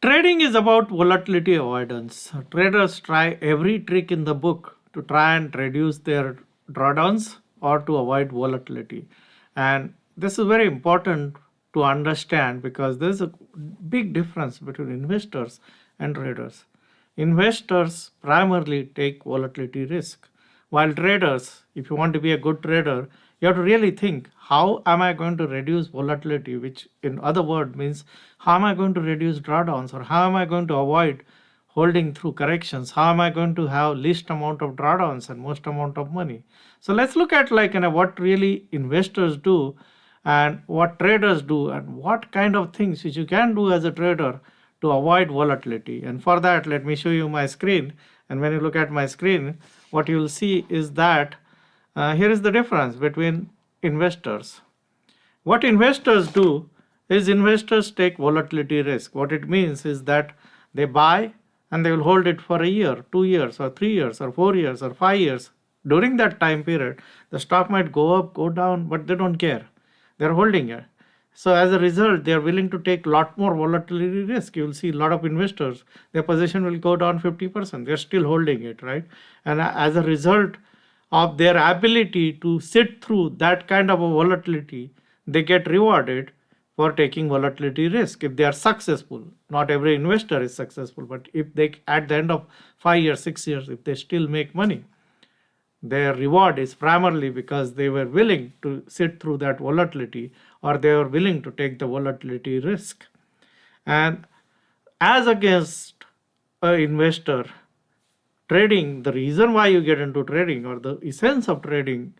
Trading is about volatility avoidance. Traders try every trick in the book to try and reduce their drawdowns or to avoid volatility. And this is very important to understand because there's a big difference between investors and traders. Investors primarily take volatility risk, while traders, if you want to be a good trader, you have to really think, how am I going to reduce volatility, which in other words means how am I going to reduce drawdowns, or how am I going to avoid holding through corrections, how am I going to have least amount of drawdowns and most amount of money. So let's look at what really investors do and what traders do and what kind of things which you can do as a trader to avoid volatility. And for that, let me show you my screen. And when you look at my screen, what you will see is that here is the difference between investors. What investors do is investors take volatility risk. What it means is that they buy and they will hold it for a year, 2 years, or 3 years, or 4 years, or 5 years. During that time period, the stock might go up, go down, but they don't care. They're holding it. So as a result, they are willing to take a lot more volatility risk. You will see a lot of investors, their position will go down 50%. They're still holding it, right? And as a result of their ability to sit through that kind of a volatility, they get rewarded for taking volatility risk if they are successful. Not every investor is successful, but if they at the end of 5 years, 6 years, if they still make money, their reward is primarily because they were willing to sit through that volatility or they were willing to take the volatility risk. And as against an investor, trading, the reason why you get into trading or the essence of trading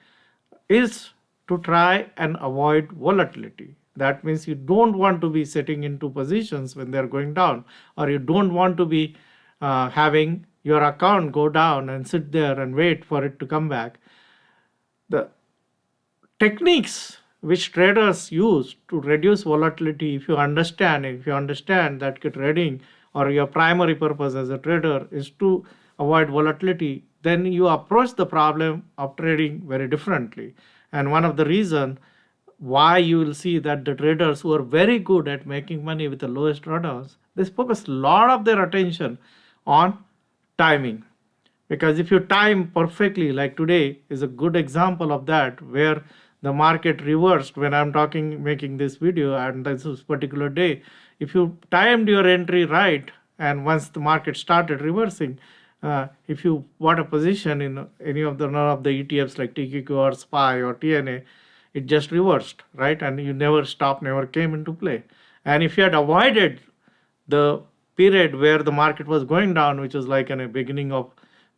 is to try and avoid volatility. That means you don't want to be sitting into positions when they're going down, or you don't want to be having your account go down and sit there and wait for it to come back. The techniques which traders use to reduce volatility, if you understand that trading or your primary purpose as a trader is to avoid volatility, then you approach the problem of trading very differently. And one of the reason why you will see that the traders who are very good at making money with the lowest drawdowns, they focus a lot of their attention on timing. Because if you time perfectly, like today is a good example of that, where the market reversed when I'm talking, making this video, and this particular day, if you timed your entry right, and once the market started reversing, if you bought a position in any of the none of the ETFs like TQQ or SPY or TNA, it just reversed, right? And you never stopped, never came into play. And if you had avoided the period where the market was going down, which was like in the beginning of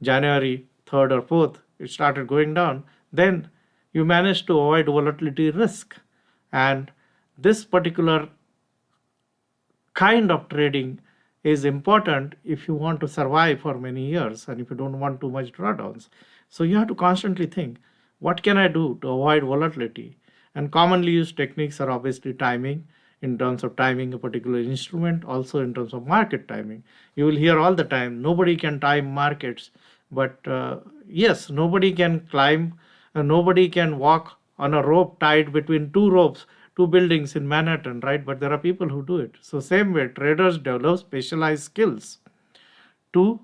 January 3rd or 4th, it started going down, then you managed to avoid volatility risk. And this particular kind of trading is important if you want to survive for many years and if you don't want too much drawdowns. So you have to constantly think, what can I do to avoid volatility? And commonly used techniques are obviously timing, in terms of timing a particular instrument, also in terms of market timing. You will hear all the time, nobody can time markets, but yes, nobody can climb, nobody can walk on a rope tied between two ropes, two buildings in Manhattan, right? But there are people who do it. So same way, traders develop specialized skills to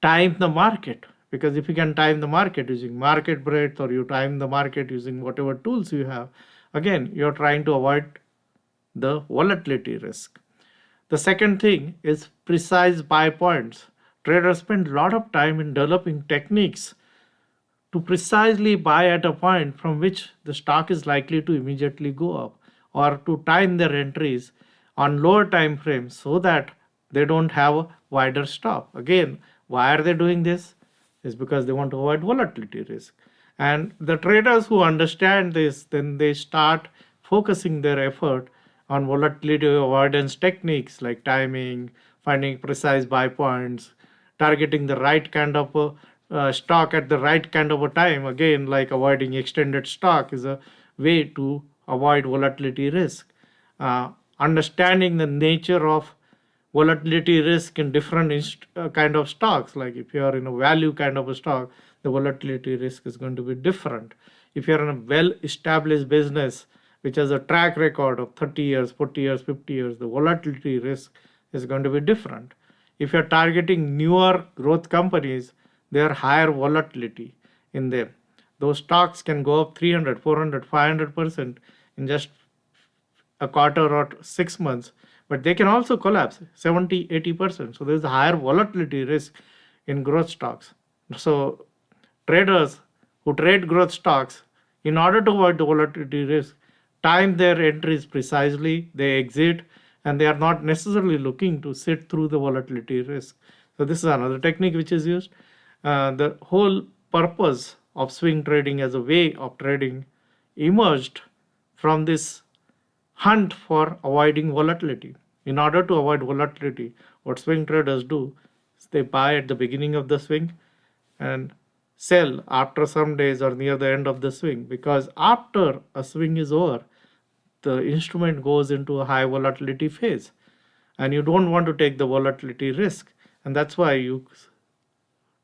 time the market, because if you can time the market using market breadth, or you time the market using whatever tools you have, again you're trying to avoid the volatility risk. The second thing is precise buy points. Traders spend a lot of time in developing techniques to precisely buy at a point from which the stock is likely to immediately go up, or to time their entries on lower time frames so that they don't have a wider stop. Again, why are they doing this? Is because they want to avoid volatility risk. And the traders who understand this, then they start focusing their effort on volatility avoidance techniques like timing, finding precise buy points, targeting the right kind of stock at the right kind of a time. Again, like avoiding extended stock is a way to avoid volatility risk. Understanding the nature of volatility risk in different kind of stocks, like if you are in a value kind of a stock, the volatility risk is going to be different. If you are in a well established business which has a track record of 30 years, 40 years, 50 years, the volatility risk is going to be different. If you're targeting newer growth companies, there are higher volatility in them. Those stocks can go up 300, 400, 500% in just a quarter or 6 months, but they can also collapse 70, 80%. So there's a higher volatility risk in growth stocks. So traders who trade growth stocks, in order to avoid the volatility risk, time their entries precisely, they exit, and they are not necessarily looking to sit through the volatility risk. So this is another technique which is used. The whole purpose of swing trading as a way of trading emerged from this hunt for avoiding volatility. In order to avoid volatility, what swing traders do is they buy at the beginning of the swing and sell after some days or near the end of the swing, because after a swing is over, the instrument goes into a high volatility phase and you don't want to take the volatility risk, and that's why you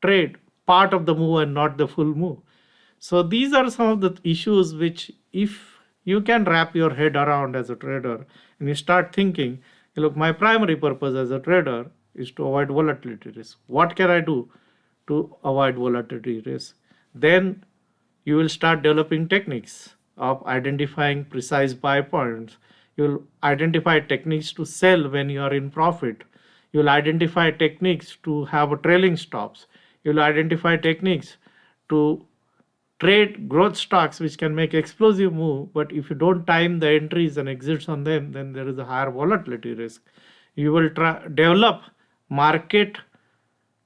trade part of the move and not the full move. So these are some of the issues which, if you can wrap your head around as a trader and you start thinking, look, my primary purpose as a trader is to avoid volatility risk. What can I do to avoid volatility risk? Then you will start developing techniques of identifying precise buy points. You'll identify techniques to sell when you are in profit. You'll identify techniques to have a trailing stops. You'll identify techniques to trade growth stocks which can make explosive move, but if you don't time the entries and exits on them, then there is a higher volatility risk. You will develop market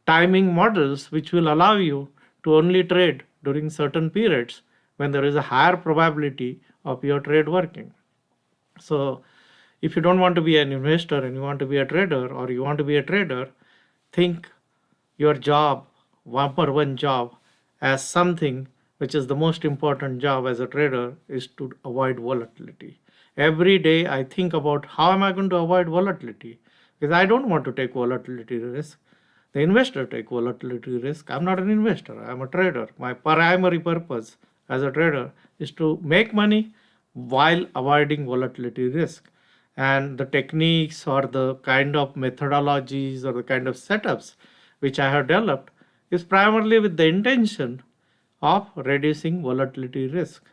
timing models which will allow you to only trade during certain periods when there is a higher probability of your trade working. So if you don't want to be an investor and you want to be a trader, or you want to be a trader, think your job, one job, as something which is the most important job as a trader, is to avoid volatility. Every day I think about how am I going to avoid volatility, because I don't want to take volatility risk. The investor take volatility risk. I'm not an investor, I'm a trader. My primary purpose as a trader is to make money while avoiding volatility risk. And the techniques or the kind of methodologies or the kind of setups which I have developed is primarily with the intention of reducing volatility risk.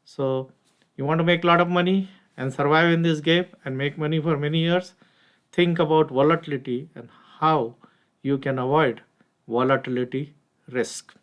So you want to make a lot of money and survive in this game and make money for many years, think about volatility and how you can avoid volatility risk.